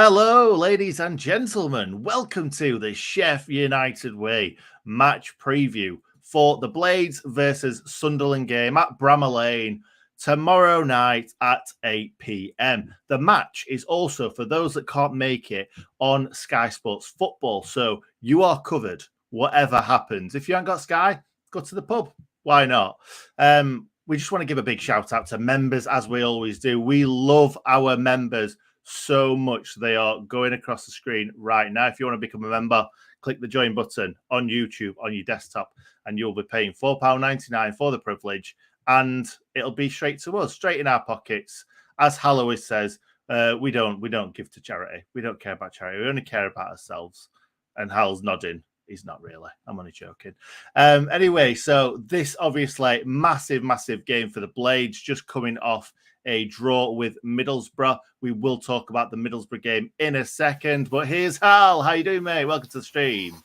Hello, ladies and gentlemen. Welcome to the Sheffield United Way match preview for the Blades versus Sunderland game at Bramall Lane tomorrow night at 8 p.m. The match is also, for those that can't make it, on Sky Sports Football. So you are covered, whatever happens. If you haven't got Sky, go to the pub. Why not? We just want to give a big shout out to members, as we always do. We love our members so much. They are going across the screen right now. If you want to become a member, click the join button on YouTube on your desktop, and you'll be paying £4.99 for the privilege, and it'll be straight to us, straight in our pockets. As Hal always says, we don't give to charity. We don't care about charity. We only care about ourselves. And Hal's nodding. He's not really. I'm only joking. Anyway, so this obviously massive game for the Blades, just coming off a draw with Middlesbrough. We will talk about the Middlesbrough game in a second, but here's Hal. How you doing, mate? Welcome to the stream.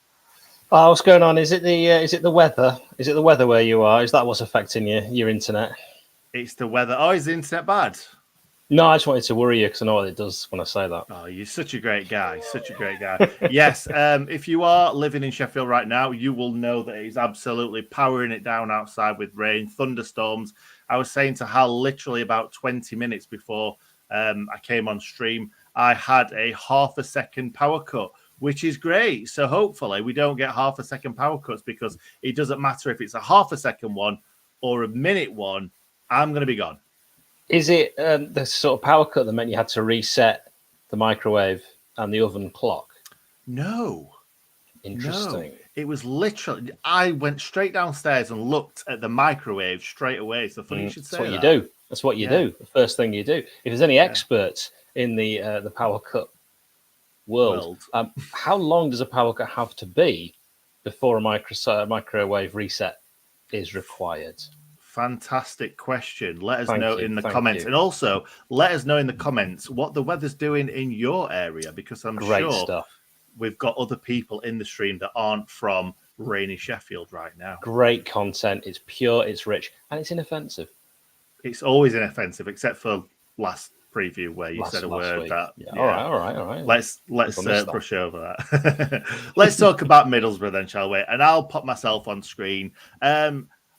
Oh, what's going on? Is it the weather? Is it the weather where you are? Is that what's affecting your internet? It's the weather. Oh, is the internet bad? No, I just wanted to worry you because I know what it does when I say that. Oh, you're such a great guy. Such a great guy. Yes, if you are living in Sheffield right now, you will know that it's absolutely powering it down outside with rain, thunderstorms. I was saying to Hal literally about 20 minutes before I came on stream, I had a half a second power cut, which is great. So hopefully we don't get half a second power cuts, because it doesn't matter if it's a half a second one or a minute one, I'm going to be gone. Is it the sort of power cut that meant you had to reset the microwave and the oven clock? No. Interesting. No. It was literally, I went straight downstairs and looked at the microwave straight away. So funny you should say that. That's what you do. That's what you do. The first thing you do. If there's any experts in the power cut world, how long does a power cut have to be before a microwave reset is required? Fantastic question. Let us know in the comments. And also, let us know in the comments what the weather's doing in your area, because I'm sure we've got other people in the stream that aren't from rainy Sheffield right now. Great content. It's pure, it's rich, and it's inoffensive. It's always inoffensive, except for last preview where you said a word week. That. Yeah. All right. Let's brush over that. Let's talk about Middlesbrough then, shall we? And I'll pop myself on screen.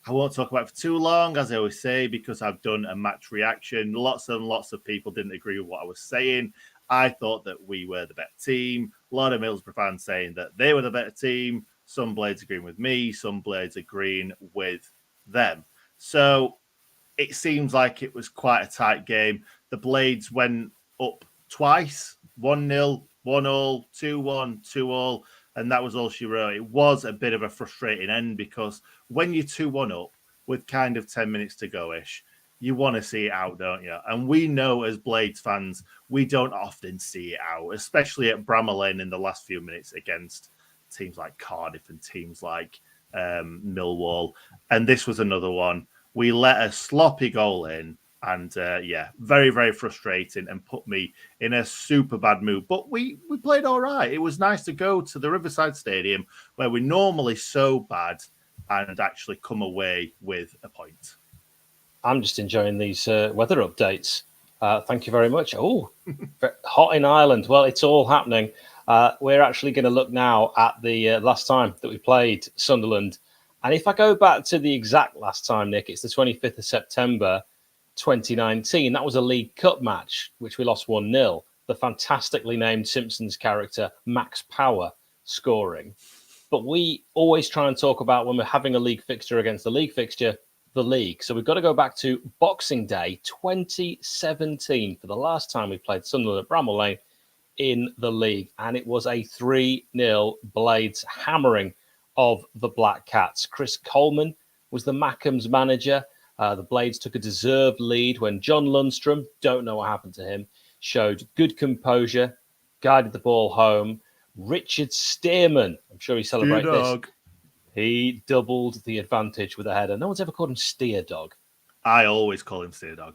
I won't talk about it for too long, as I always say, because I've done a match reaction. Lots and lots of people didn't agree with what I was saying. I thought that we were the better team. A lot of Middlesbrough fans saying that they were the better team. Some Blades agreeing with me. Some Blades agreeing with them. So it seems like it was quite a tight game. The Blades went up twice, 1-0, 1-1, 2-1, 2-2. And that was all she wrote. It was a bit of a frustrating end, because when you're 2-1 up with kind of 10 minutes to go-ish, you want to see it out, don't you? And we know as Blades fans, we don't often see it out, especially at Bramall Lane in the last few minutes against teams like Cardiff and teams like Millwall. And this was another one. We let a sloppy goal in. And very, very frustrating, and put me in a super bad mood. But we played all right. It was nice to go to the Riverside Stadium, where we're normally so bad, and actually come away with a point. I'm just enjoying these weather updates. Thank you very much. Oh, hot in Ireland. Well, it's all happening. We're actually going to look now at the last time that we played Sunderland. And if I go back to the exact last time, Nick, it's the 25th of September, 2019. That was a League Cup match, which we lost 1-0. The fantastically named Simpsons character Max Power scoring. But we always try and talk about, when we're having a league fixture against a league fixture, the league. So we've got to go back to Boxing Day 2017 for the last time we played Sunderland at Bramall Lane in the league. And it was a 3-0 Blades hammering of the Black Cats. Chris Coleman was the Mackems manager. The Blades took a deserved lead when John Lundstrom, don't know what happened to him, showed good composure, guided the ball home. Richard Stearman, I'm sure he celebrated this. He doubled the advantage with a header. No one's ever called him Steer Dog. I always call him Steer Dog.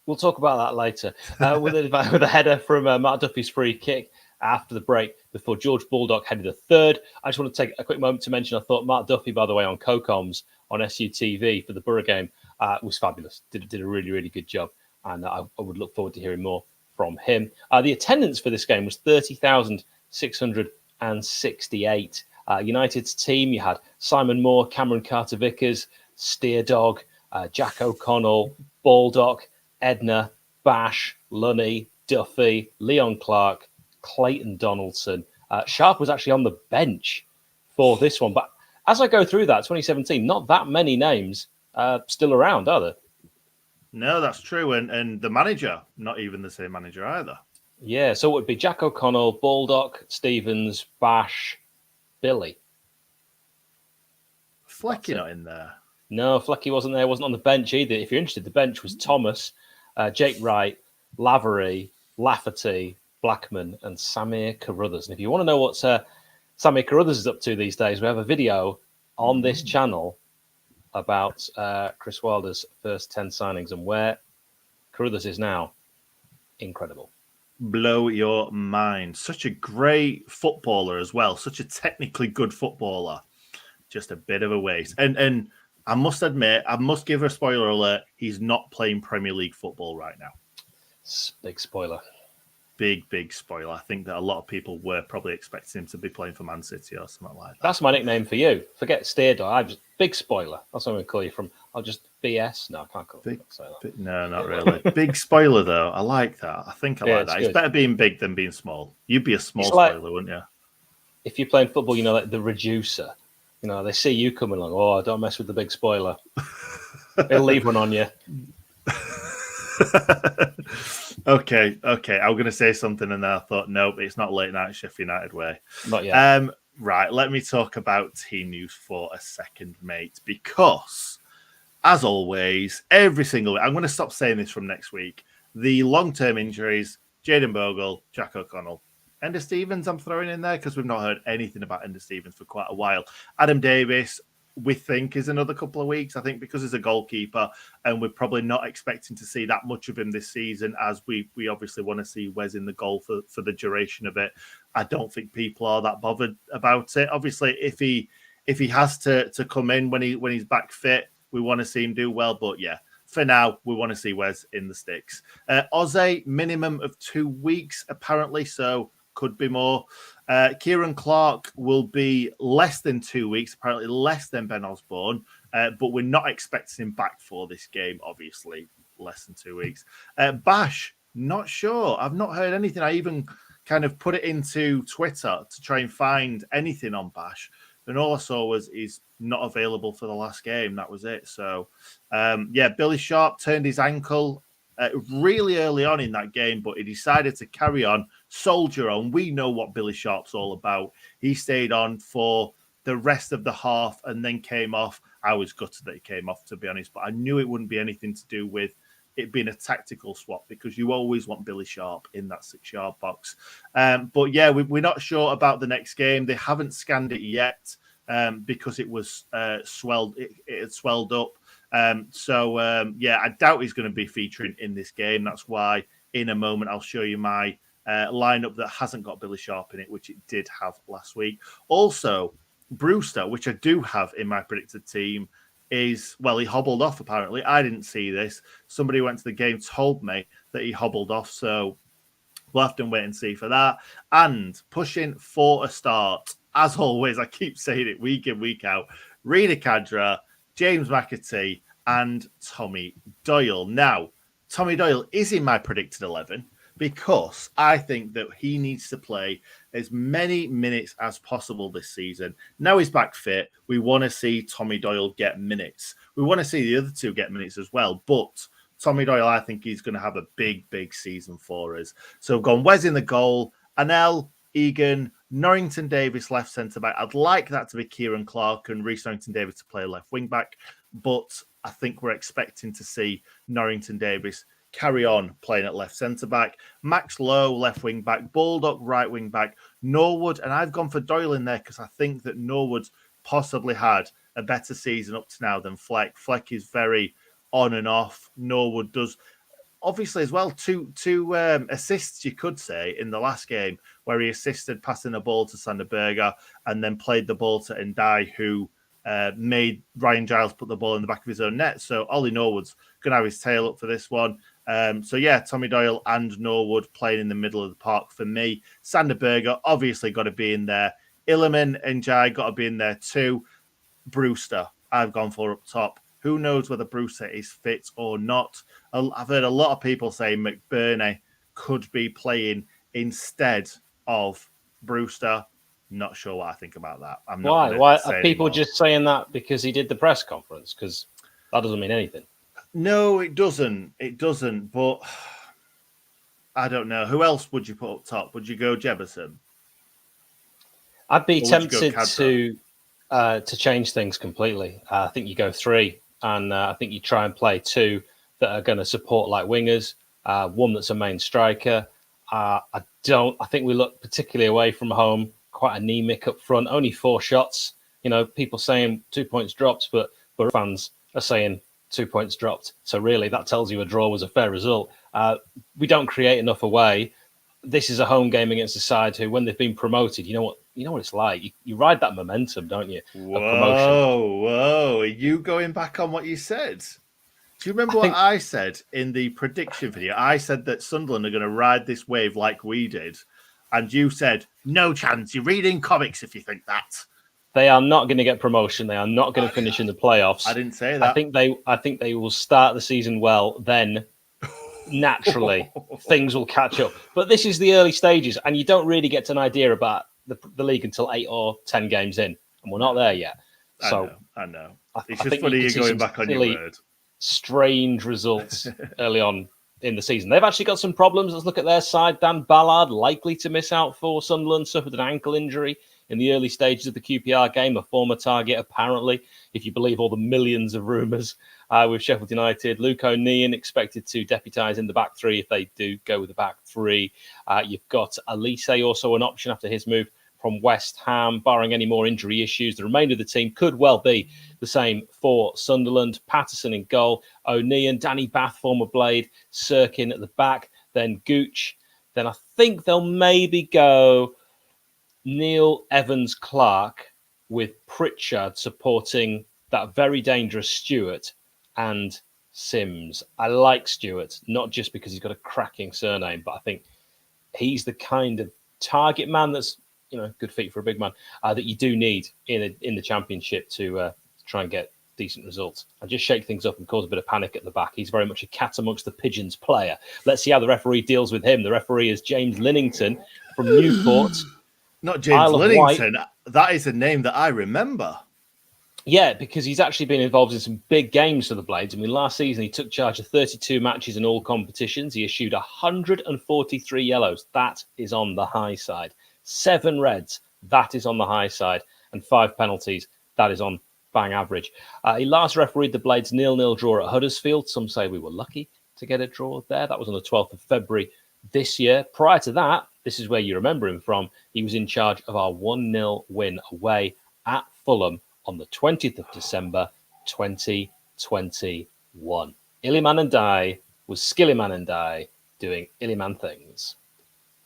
We'll talk about that later. With a header from Mark Duffy's free kick after the break, before George Baldock headed a third. I just want to take a quick moment to mention, I thought Mark Duffy, by the way, on CoComs on SUTV for the Borough game was fabulous. Did a really, really good job. And I would look forward to hearing more from him. The attendance for this game was 30,668. United's team, you had Simon Moore, Cameron Carter-Vickers, Steerdog, Jack O'Connell, Baldock, Edna, Bash, Lunny, Duffy, Leon Clark, Clayton Donaldson. Sharp was actually on the bench for this one. But as I go through that, 2017, not that many names still around, are there? No, that's true. And the manager, not even the same manager either. Yeah, so it would be Jack O'Connell, Baldock, Stevens, Bash, Billy. Flecky not in there. No, Flecky wasn't there. Wasn't on the bench either. If you're interested, the bench was Thomas, Jake Wright, Lavery, Lafferty, Blackman, and Samir Carruthers. And if you want to know what Samir Carruthers is up to these days, we have a video on this channel about Chris Wilder's first 10 signings and where Carruthers is now. Incredible. Blow your mind. Such a great footballer as well. Such a technically good footballer. Just a bit of a waste. And I must admit, I must give a spoiler alert. He's not playing Premier League football right now. Big spoiler. Big spoiler. I think that a lot of people were probably expecting him to be playing for Man City or something like that. That's my nickname for you. Forget Steerdog. I'm just big spoiler. That's what I'm going to call you from. I'll just BS. No, I can't call you. No, not really. Big spoiler, though. I like that. I think I like that. It's better being big than being small. You'd be a small spoiler, wouldn't you? If you're playing football, like the reducer. They see you coming along. Oh, don't mess with the big spoiler. He'll leave one on you. Okay. I'm going to say something, and then I thought, nope, it's not late night Sheffield United way. Not yet. Right, let me talk about team news for a second, mate, because, as always, every single week, I'm going to stop saying this from next week, the long-term injuries, Jayden Bogle, Jack O'Connell, Ender Stevens I'm throwing in there because we've not heard anything about Ender Stevens for quite a while. Adam Davis, we think, is another couple of weeks, I think, because he's a goalkeeper, and we're probably not expecting to see that much of him this season, as we obviously want to see Wes in the goal for the duration of it. I don't think people are that bothered about it. Obviously, if he has to come in when he's back fit, we want to see him do well. But yeah, for now, we want to see Wes in the sticks. Oze, minimum of 2 weeks, apparently, so could be more. Kieran Clark will be less than 2 weeks, apparently less than Ben Osborne, but we're not expecting him back for this game, obviously, less than 2 weeks. Bash, not sure. I've not heard anything. I even kind of put it into Twitter to try and find anything on Bash, and all I saw was he's not available for the last game. That was it. So, Billy Sharp turned his ankle really early on in that game, but he decided to carry on, soldier on. We know what Billy Sharp's all about. He stayed on for the rest of the half and then came off. I was gutted that he came off, to be honest, but I knew it wouldn't be anything to do with it being a tactical swap, because you always want Billy Sharp in that 6-yard box. But yeah, we're not sure about the next game. They haven't scanned it yet because it was swelled. It had swelled up. I doubt he's going to be featuring in this game. That's why in a moment I'll show you my lineup that hasn't got Billy Sharp in it, which it did have last week. Also, Brewster, which I do have in my predicted team, he hobbled off apparently. I didn't see this. Somebody who went to the game told me that he hobbled off, so we'll have to wait and see for that. And pushing for a start, as always, I keep saying it week in, week out, Rina Kadra, James McAtee, and Tommy Doyle. Now, Tommy Doyle is in my predicted 11 because I think that he needs to play as many minutes as possible this season. Now he's back fit. We want to see Tommy Doyle get minutes. We want to see the other two get minutes as well. But Tommy Doyle, I think he's going to have a big season for us. So we've gone Wes in the goal, Anel, Egan, Norrington Davis left centre-back. I'd like that to be Kieran Clark and Reece Norrington Davis to play left wing-back. But I think we're expecting to see Norrington Davis carry on playing at left centre-back. Max Lowe, left wing-back. Baldock, right wing-back. Norwood, and I've gone for Doyle in there because I think that Norwood's possibly had a better season up to now than Fleck. Fleck is very on and off. Norwood does, obviously, as well, two assists, you could say, in the last game, where he assisted passing a ball to Sander Berger and then played the ball to Ndai, who made Ryan Giles put the ball in the back of his own net. So Ollie Norwood's going to have his tail up for this one. So yeah, Tommy Doyle and Norwood playing in the middle of the park for me. Sander Berger obviously got to be in there. Illiman and Jai got to be in there too. Brewster, I've gone for up top. Who knows whether Brewster is fit or not? I've heard a lot of people say McBurney could be playing instead of Brewster. Not sure what I think about that. I'm not. Why are people just saying that because he did the press conference? Because that doesn't mean anything. No, it doesn't. It doesn't. But I don't know. Who else would you put up top? Would you go Jefferson? I'd be tempted to change things completely. I think you go 3, and I think you try and play 2 that are going to support like wingers. One that's a main striker. I think we look particularly away from home quite anemic up front. Only 4 shots. You know, people saying 2 points dropped, but fans are saying 2 points dropped. So really, that tells you a draw was a fair result. We don't create enough away. This is a home game against a side who, when they've been promoted, you know what it's like. You ride that momentum, don't you? Whoa! Are you going back on what you said? Do you remember what I said in the prediction video? I said that Sunderland are going to ride this wave like we did, and you said no chance. You're reading comics if you think that. They are not going to get promotion. They are not going to finish in the playoffs. I didn't say that. I think they will start the season well. Then, naturally, things will catch up. But this is the early stages, and you don't really get an idea about the league until 8 or 10 games in, and we're not there yet. So I know. It's just funny you're going back on your word. Strange results early on in the season. They've actually got some problems. Let's look at their side. Dan Ballard likely to miss out for Sunderland, suffered an ankle injury in the early stages of the QPR game, a former target, apparently, if you believe all the millions of rumours with Sheffield United. Luke O'Neill expected to deputise in the back 3 if they do go with the back 3. You've got Elise, also an option after his move from West Ham, barring any more injury issues. The remainder of the team could well be the same for Sunderland. Patterson in goal, O'Neill, Danny Bath, former Blade, Sirkin at the back, then Gooch. Then I think they'll maybe go Neil Evans-Clark with Pritchard supporting that very dangerous Stewart and Sims. I like Stewart, not just because he's got a cracking surname, but I think he's the kind of target man that's, good feet for a big man, that you do need in the Championship to try and get decent results. And just shake things up and cause a bit of panic at the back. He's very much a cat amongst the pigeons player. Let's see how the referee deals with him. The referee is James Linnington from Newport. Not James Linnington. That is a name that I remember. Yeah, because he's actually been involved in some big games for the Blades. I mean, last season he took charge of 32 matches in all competitions. He issued 143 yellows. That is on the high side. 7 reds. That is on the high side. And 5 penalties. That is on bang average. He last refereed the Blades 0-0 draw at Huddersfield. Some say we were lucky to get a draw there. That was on the 12th of February this year. Prior to that, this is where you remember him from, he was in charge of our 1-0 win away at Fulham on the 20th of December, 2021. Iliman and I was Skillyman and I doing Illiman things.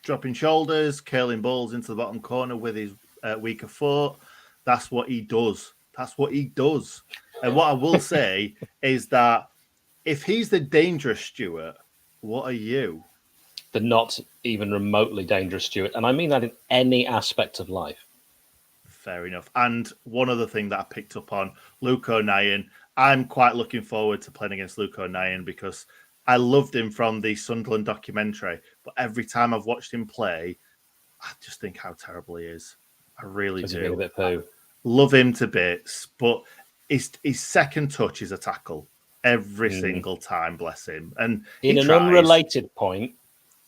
Dropping shoulders, curling balls into the bottom corner with his weaker foot. That's what he does. That's what he does. And what I will say is that if he's the dangerous Stewart, what are you? The not even remotely dangerous Stewart. And I mean that in any aspect of life. Fair enough. And one other thing that I picked up on, Luke O'Neill. I'm quite looking forward to playing against Luke O'Neill because I loved him from the Sunderland documentary. But every time I've watched him play, I just think how terrible he is. I really do. A bit poo. Love him to bits, but his second touch is a tackle every single time, bless him. And in an unrelated point,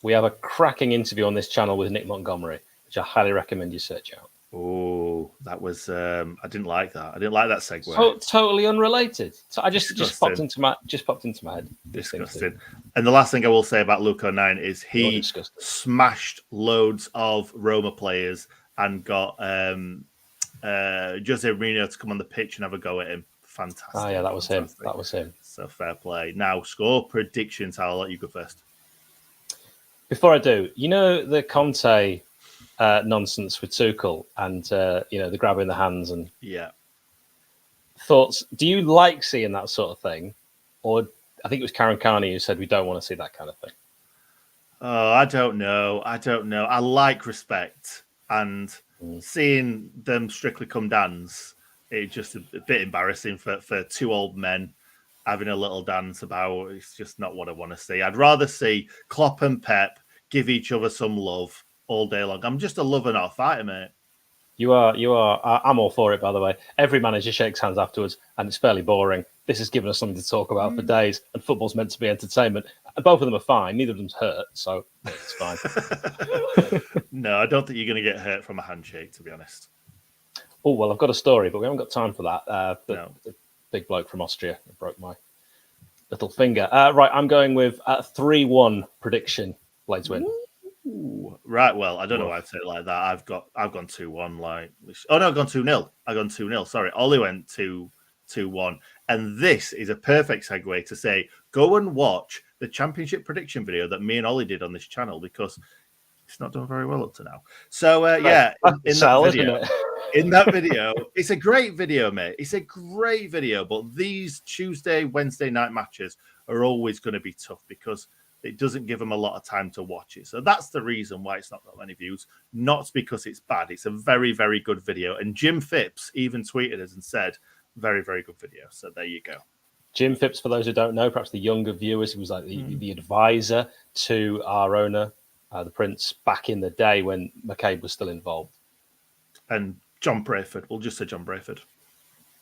we have a cracking interview on this channel with Nick Montgomery, which I highly recommend you search out. Oh, that was I didn't like that. I didn't like that segue. Totally unrelated. So I just popped into my head. Disgusting. And the last thing I will say about Luke O'Neill is he smashed loads of Roma players and got Jose Mourinho to come on the pitch and have a go at him. Fantastic. Oh yeah, that was him. That was him. So fair play. Now score predictions. I'll let you go first. Before I do, the Conte nonsense with Tuchel and the grabbing the hands and thoughts. Do you like seeing that sort of thing, or I think it was Karen Carney who said we don't want to see that kind of thing. Oh, I don't know. I like respect, and seeing them Strictly Come Dance, it's just a bit embarrassing for two old men having a little dance about. It's just not what I want to see. I'd rather see Klopp and Pep give each other some love all day long. I'm just a lover, not a fighter, mate. You are. I'm all for it, by the way. Every manager shakes hands afterwards, and it's fairly boring. This has given us something to talk about for days, and football's meant to be entertainment. And both of them are fine. Neither of them's hurt, so it's fine. No, I don't think you're going to get hurt from a handshake, to be honest. Oh, well, I've got a story, but we haven't got time for that. No. The big bloke from Austria broke my little finger. Right, I'm going with 3-1 prediction. Blades win. Ooh, right, well, I don't know why I'd say it like that. I've gone 2-1. I've gone 2-0. I've gone 2-0. Sorry, Ollie went 2-1. And this is a perfect segue to say, go and watch the championship prediction video that me and Ollie did on this channel, because it's not done very well up to now. So, in that video, it's a great video, mate. It's a great video, but these Tuesday, Wednesday night matches are always going to be tough because it doesn't give them a lot of time to watch it. So that's the reason why it's not got many views. Not because it's bad. It's a very, very good video. And Jim Phipps even tweeted us and said, very, very good video. So there you go. Jim Phipps, for those who don't know, perhaps the younger viewers, he was like the advisor to our owner, the Prince, back in the day when McCabe was still involved. And John Brayford. We'll just say John Brayford.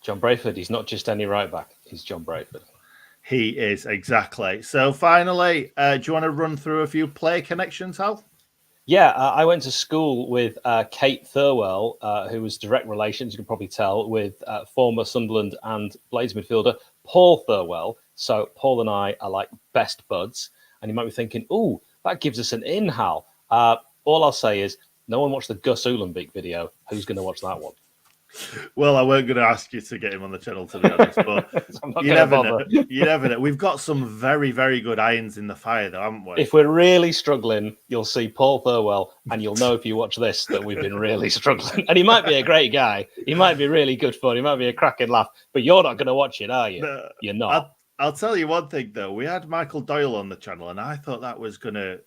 John Brayford. He's not just any right back. He's John Brayford. He is, exactly. So finally, do you want to run through a few player connections, Hal? Yeah, I went to school with Kate Thirlwell, who was direct relations, you can probably tell, with former Sunderland and Blades midfielder Paul Thirlwell. So Paul and I are like best buds. And you might be thinking, ooh, that gives us an in, Hal. All I'll say is, no one watched the Gus Uhlenbeek video. Who's going to watch that one? Well, I weren't going to ask you to get him on the channel, to be honest, but you never know. You never know. We've got some very, very good irons in the fire, though, haven't we? If we're really struggling, you'll see Paul Thirlwell, and you'll know if you watch this that we've been really struggling. And he might be a great guy. He might be really good fun. He might be a cracking laugh. But you're not going to watch it, are you? No, you're not. I'll tell you one thing, though. We had Michael Doyle on the channel, and I thought that was going to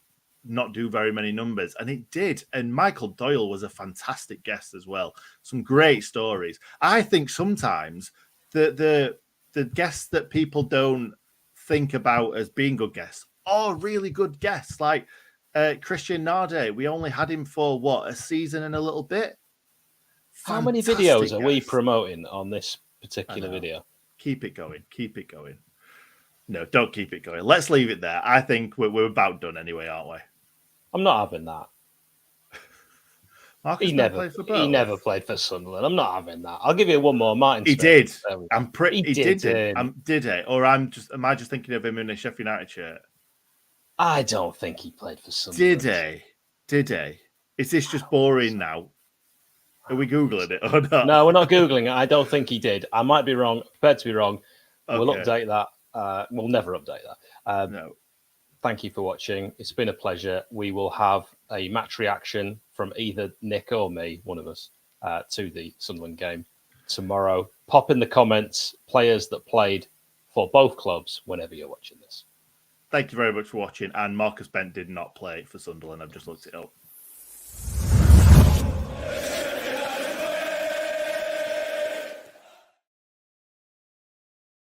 not do very many numbers, and it did. And Michael Doyle was a fantastic guest as well. Some great stories. I think sometimes the guests that people don't think about as being good guests are really good guests. Like Christian Narde, we only had him for a season and a little bit. How many videos are we promoting on this particular video? Keep it going. Keep it going. No, don't keep it going. Let's leave it there. I think we're about done anyway, aren't we? I'm not having that. He never played for Sunderland. I'm not having that. I'll give you one more. Martin Smith. He did. I'm pretty. He did. Did he? Or am I just thinking of him in a Sheffield United shirt? I don't think he played for Sunderland. Did he? Is this just boring now? Are we Googling it or not? No, we're not Googling it. I don't think he did. I might be wrong. Prepared to be wrong. Okay. We'll update that. We'll never update that. No. Thank you for watching. It's been a pleasure. We will have a match reaction from either Nick or me, one of us, to the Sunderland game tomorrow. Pop in the comments players that played for both clubs whenever you're watching this. Thank you very much for watching. And Marcus Bent did not play for Sunderland. I've just looked it up.